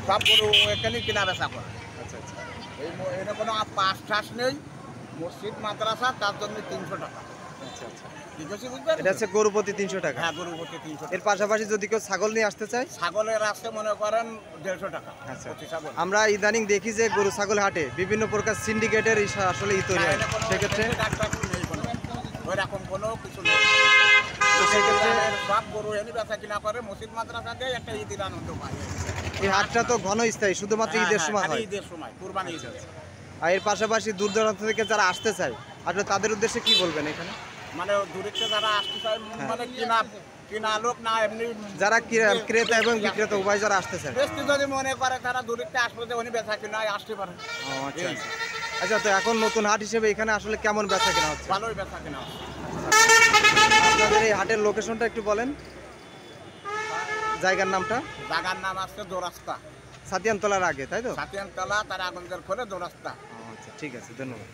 সব গরু এখানেই কেনা বেচা করে। আচ্ছা আচ্ছা এটা কোনো পাস টাস নেই, মসজিদ মাদ্রাসা, তার জন্য 300 টাকা। আচ্ছা আচ্ছা ঠিক আছে, বুঝলেন? এটা হচ্ছে গরু প্রতি 300 টাকা। হ্যাঁ, গরু প্রতি 300 এর টাকা। পাশাপাশি যদি কেউ ছাগল নিয়ে আসতে চায়, ছাগলের আছে মনে করেন 150 টাকা আচ্ছা প্রতি ছাগল। আমরা ইদানিং দেখি যে গরু ছাগল হাটে বিভিন্ন প্রকার সিন্ডিকেটের আসলে তৈরি হয়, সেক্ষেত্রে ওইরকম কোনো কিছু নেই। তো সেক্ষেত্রে সব গরু এনে বেচা কিনা করে, মসজিদ মাদ্রাসা দিয়ে একটা ঈদের আনন্দ পায়। এই হাটটা তো ঘনস্থায়ী, শুধুমাত্র ঈদের সময় খালি হয়। ঈদের সময়, কুরবানি ঈদের। আর এর পাশাপাশি দূর দূরান্ত থেকে যারা আসতে চায়, আসলে তাদের উদ্দেশ্যে কি বলবেন এখানে? মানে দূরেতে যারা আসতে চায়, মানে কিনা লোক না, এমনি যারা ক্রেতা এবং বিক্রেতা উভয় যারা আসতে চায়। বেশি যদি মনে করে তারা দূরেতে আসলে যে উনি বেচা কিনা আসতে পারে। ও আচ্ছা আচ্ছা আচ্ছা, তো এখন নতুন হাট হিসেবে এখানে আসলে কেমন বেচা কেনা হচ্ছে? ভালোই বেচা কিনা হয়। আপনাদের এই হাটের লোকেশনটা একটু বলেন, জায়গার নামটা। জায়গার নাম আছে দোরাস্তা, সাতিয়ানতলার আগে, তাই তো? সাতিয়ানতলা, তার আগুনদের খোলে দোরাস্তা। আচ্ছা ঠিক আছে, ধন্যবাদ।